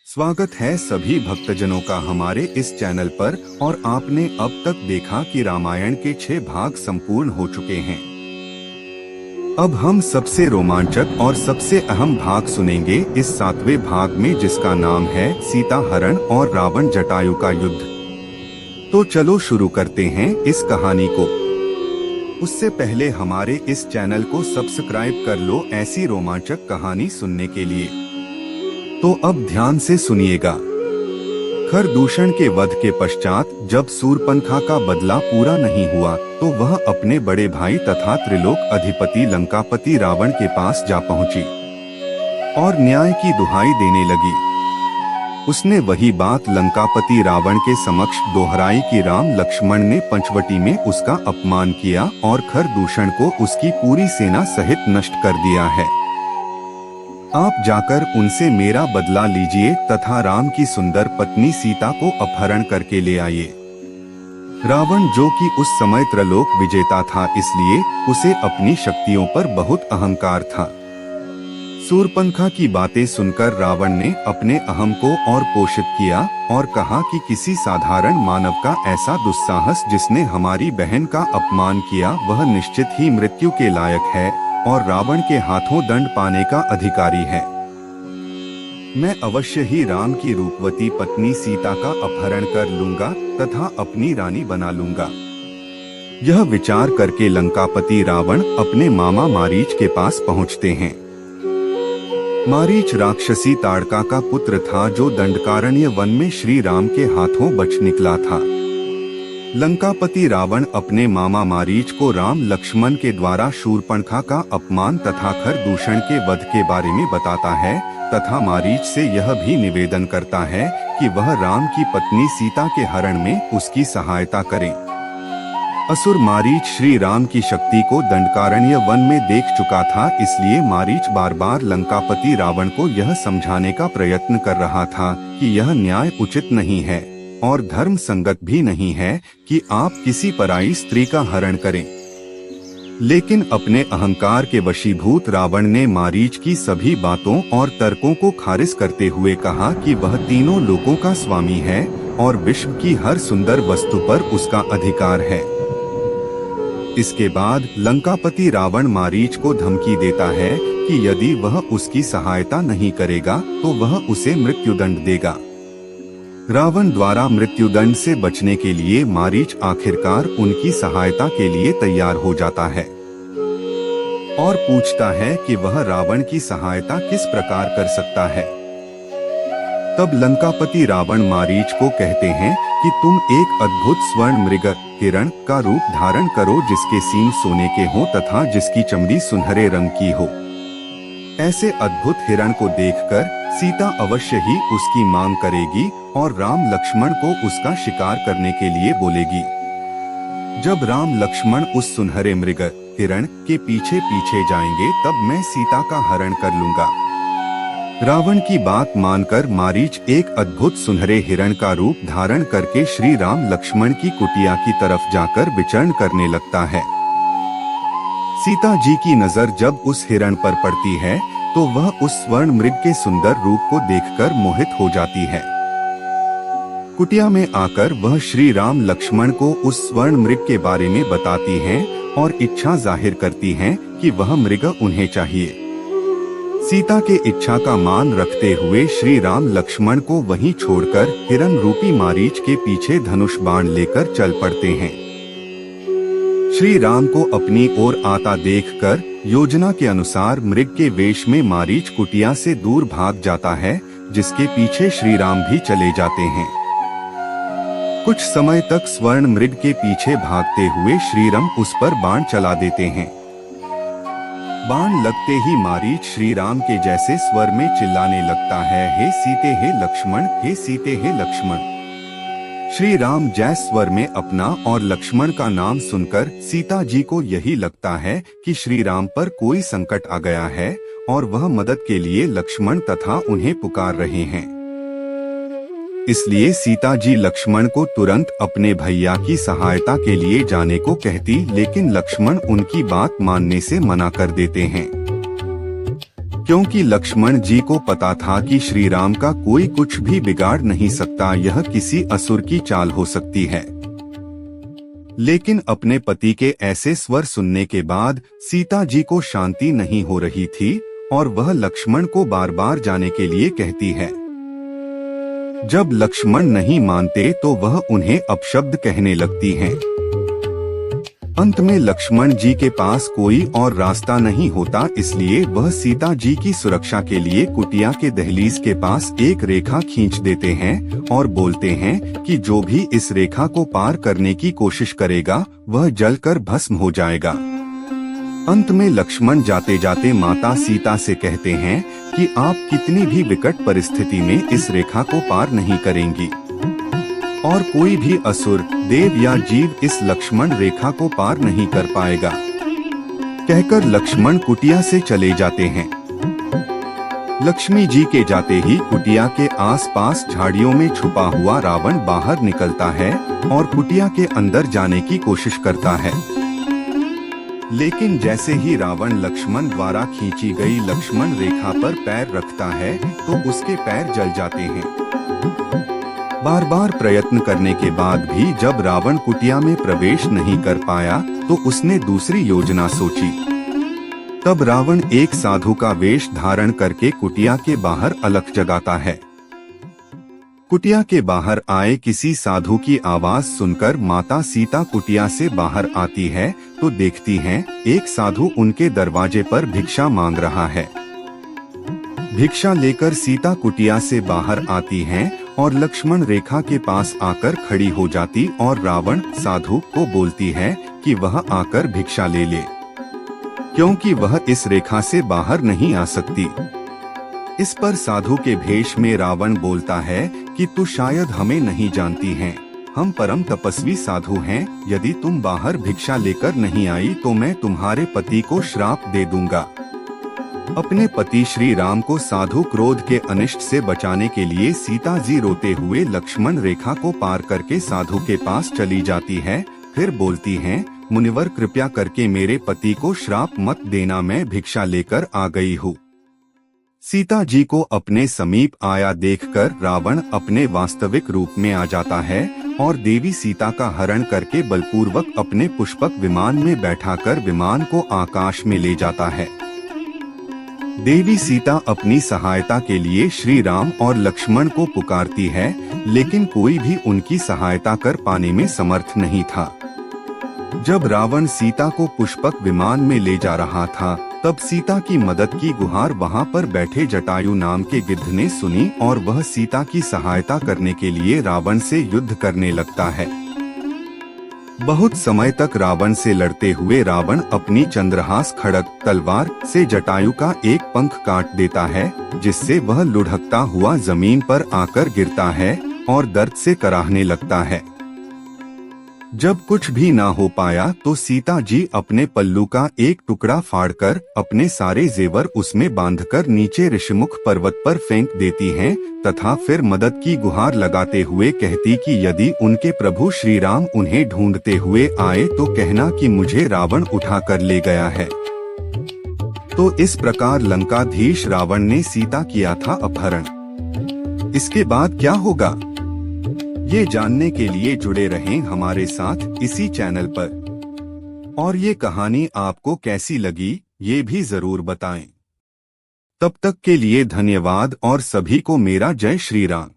स्वागत है सभी भक्तजनों का हमारे इस चैनल पर। और आपने अब तक देखा कि रामायण के 6 भाग संपूर्ण हो चुके हैं। अब हम सबसे रोमांचक और सबसे अहम भाग सुनेंगे इस 7वें भाग में, जिसका नाम है सीता हरण और रावण जटायु का युद्ध। तो चलो शुरू करते हैं इस कहानी को। उससे पहले हमारे इस चैनल को सब्सक्राइब कर लो ऐसी रोमांचक कहानी सुनने के लिए। तो अब ध्यान से सुनिएगा। खरदूषण के वध के पश्चात जब शूर्पणखा का बदला पूरा नहीं हुआ तो वह अपने बड़े भाई तथा त्रिलोक अधिपति लंकापति रावण के पास जा पहुंची और न्याय की दुहाई देने लगी। उसने वही बात लंकापति रावण के समक्ष दोहराई कि राम लक्ष्मण ने पंचवटी में उसका अपमान किया और खरदूषण को उसकी पूरी सेना सहित नष्ट कर दिया है। आप जाकर उनसे मेरा बदला लीजिए तथा राम की सुंदर पत्नी सीता को अपहरण करके ले आइए। रावण, जो कि उस समय त्रिलोक विजेता था, इसलिए उसे अपनी शक्तियों पर बहुत अहंकार था। शूर्पणखा की बातें सुनकर रावण ने अपने अहम को और पोषित किया और कहा कि किसी साधारण मानव का ऐसा दुस्साहस जिसने हमारी बहन का अपमान किया वह निश्चित ही मृत्यु के लायक है और रावण के हाथों दंड पाने का अधिकारी है। मैं अवश्य ही राम की रूपवती पत्नी सीता का अपहरण कर लूंगा तथा अपनी रानी बना लूंगा। यह विचार करके लंकापति रावण अपने मामा मारीच के पास पहुंचते हैं। मारीच राक्षसी ताड़का का पुत्र था जो दंडकारण्य वन में श्री राम के हाथों बच निकला था। लंकापति रावण अपने मामा मारीच को राम लक्ष्मण के द्वारा शूर्पणखा का अपमान तथा खरदूषण के वध के बारे में बताता है तथा मारीच से यह भी निवेदन करता है कि वह राम की पत्नी सीता के हरण में उसकी सहायता करें। असुर मारीच श्री राम की शक्ति को दंडकारण्य वन में देख चुका था, इसलिए मारीच बार बार लंकापति रावण को यह समझाने का प्रयत्न कर रहा था कि यह न्याय उचित नहीं है और धर्म संगत भी नहीं है कि आप किसी पराई स्त्री का हरण करें। लेकिन अपने अहंकार के वशीभूत रावण ने मारीच की सभी बातों और तर्कों को खारिज करते हुए कहा कि वह तीनों लोकों का स्वामी है और विश्व की हर सुंदर वस्तु पर उसका अधिकार है। इसके बाद लंकापति रावण मारीच को धमकी देता है कि यदि वह उसकी सहायता नहीं करेगा तो वह उसे मृत्युदंड देगा। रावण द्वारा मृत्युदंड से बचने के लिए मारीच आखिरकार उनकी सहायता के लिए तैयार हो जाता है और पूछता है कि वह रावण की सहायता किस प्रकार कर सकता है। तब लंकापति रावण मारीच को कहते हैं कि तुम एक अद्भुत स्वर्ण मृग हिरण का रूप धारण करो जिसके सींग सोने के हों तथा जिसकी चमड़ी सुनहरे रंग की हो। ऐसे अद्भुत हिरण को देखकर सीता अवश्य ही उसकी मांग करेगी और राम लक्ष्मण को उसका शिकार करने के लिए बोलेगी। जब राम लक्ष्मण उस सुनहरे मृग हिरण के पीछे पीछे जाएंगे तब मैं सीता का हरण कर लूंगा। रावण की बात मानकर मारीच एक अद्भुत सुनहरे हिरण का रूप धारण करके श्री राम लक्ष्मण की कुटिया की तरफ जाकर विचरण करने लगता है। सीता जी की नजर जब उस हिरण पर पड़ती है तो वह उस स्वर्ण मृग के सुंदर रूप को देखकर मोहित हो जाती है। कुटिया में आकर वह श्री राम लक्ष्मण को उस स्वर्ण मृग के बारे में बताती हैं और इच्छा जाहिर करती हैं कि वह मृग उन्हें चाहिए। सीता के इच्छा का मान रखते हुए श्री राम लक्ष्मण को वहीं छोड़कर हिरण रूपी मारीच के पीछे धनुष बाण लेकर चल पड़ते हैं। श्री राम को अपनी ओर आता देखकर योजना के अनुसार मृग के वेश में मारीच कुटिया से दूर भाग जाता है, जिसके पीछे श्री राम भी चले जाते हैं। कुछ समय तक स्वर्ण मृग के पीछे भागते हुए श्री राम उस पर बाण चला देते हैं। बाण लगते ही मारीच श्री राम के जैसे स्वर में चिल्लाने लगता है, हे सीते हे लक्ष्मण, हे सीते हे लक्ष्मण। श्री राम जय स्वर में अपना और लक्ष्मण का नाम सुनकर सीता जी को यही लगता है कि श्री राम पर कोई संकट आ गया है और वह मदद के लिए लक्ष्मण तथा उन्हें पुकार रहे हैं। इसलिए सीता जी लक्ष्मण को तुरंत अपने भैया की सहायता के लिए जाने को कहती, लेकिन लक्ष्मण उनकी बात मानने से मना कर देते हैं। क्योंकि लक्ष्मण जी को पता था कि श्री राम का कोई कुछ भी बिगाड़ नहीं सकता, यह किसी असुर की चाल हो सकती है। लेकिन अपने पति के ऐसे स्वर सुनने के बाद सीता जी को शांति नहीं हो रही थी और वह लक्ष्मण को बार बार जाने के लिए कहती है। जब लक्ष्मण नहीं मानते तो वह उन्हें अपशब्द कहने लगती हैं। अंत में लक्ष्मण जी के पास कोई और रास्ता नहीं होता, इसलिए वह सीता जी की सुरक्षा के लिए कुटिया के दहलीज के पास एक रेखा खींच देते हैं और बोलते हैं कि जो भी इस रेखा को पार करने की कोशिश करेगा वह जलकर भस्म हो जाएगा। अंत में लक्ष्मण जाते जाते माता सीता से कहते हैं कि आप कितनी भी विकट परिस्थिति में इस रेखा को पार नहीं करेंगी और कोई भी असुर, देव या जीव इस लक्ष्मण रेखा को पार नहीं कर पाएगा। कहकर लक्ष्मण कुटिया से चले जाते हैं। लक्ष्मी जी के जाते ही कुटिया के आसपास झाड़ियों में छुपा हुआ रावण बाहर निकलता है और कुटिया के अंदर जाने की कोशिश करता है। लेकिन जैसे ही रावण लक्ष्मण द्वारा खींची गई लक्ष्मण रेखा पर पैर रखता है तो उसके पैर जल जाते हैं। बार बार प्रयत्न करने के बाद भी जब रावण कुटिया में प्रवेश नहीं कर पाया तो उसने दूसरी योजना सोची। तब रावण एक साधु का वेश धारण करके कुटिया के बाहर अलख जगाता है। कुटिया के बाहर आए किसी साधु की आवाज सुनकर माता सीता कुटिया से बाहर आती है तो देखती हैं एक साधु उनके दरवाजे पर भिक्षा मांग रहा है। भिक्षा लेकर सीता कुटिया से बाहर आती हैं और लक्ष्मण रेखा के पास आकर खड़ी हो जाती और रावण साधु को बोलती है कि वह आकर भिक्षा ले ले, क्योंकि वह इस रेखा से बाहर नहीं आ सकती। इस पर साधु के भेष में रावण बोलता है कि तू शायद हमें नहीं जानती है, हम परम तपस्वी साधु हैं, यदि तुम बाहर भिक्षा लेकर नहीं आई तो मैं तुम्हारे पति को श्राप दे दूंगा। अपने पति श्री राम को साधु क्रोध के अनिष्ट से बचाने के लिए सीता जी रोते हुए लक्ष्मण रेखा को पार करके साधु के पास चली जाती है। फिर बोलती हैं, मुनिवर कृपया करके मेरे पति को श्राप मत देना, मैं भिक्षा लेकर आ गई हूँ। सीता जी को अपने समीप आया देखकर रावण अपने वास्तविक रूप में आ जाता है और देवी सीता का हरण करके बलपूर्वक अपने पुष्पक विमान में बैठाकर विमान को आकाश में ले जाता है। देवी सीता अपनी सहायता के लिए श्री राम और लक्ष्मण को पुकारती है, लेकिन कोई भी उनकी सहायता कर पाने में समर्थ नहीं था। जब रावण सीता को पुष्पक विमान में ले जा रहा था तब सीता की मदद की गुहार वहां पर बैठे जटायु नाम के गिद्ध ने सुनी और वह सीता की सहायता करने के लिए रावण से युद्ध करने लगता है। बहुत समय तक रावण से लड़ते हुए रावण अपनी चंद्रहास खड़ग तलवार से जटायु का एक पंख काट देता है, जिससे वह लुढ़कता हुआ जमीन पर आकर गिरता है और दर्द से कराहने लगता है। जब कुछ भी ना हो पाया तो सीता जी अपने पल्लू का एक टुकड़ा फाड़कर अपने सारे जेवर उसमें बांधकर नीचे ऋषिमुख पर्वत पर फेंक देती हैं तथा फिर मदद की गुहार लगाते हुए कहती कि यदि उनके प्रभु श्री राम उन्हें ढूंढते हुए आए तो कहना कि मुझे रावण उठा कर ले गया है। तो इस प्रकार लंकाधीश रावण ने सीता किया था अपहरण। इसके बाद क्या होगा, ये जानने के लिए जुड़े रहें हमारे साथ इसी चैनल पर। और ये कहानी आपको कैसी लगी ये भी जरूर बताएं। तब तक के लिए धन्यवाद और सभी को मेरा जय श्री राम।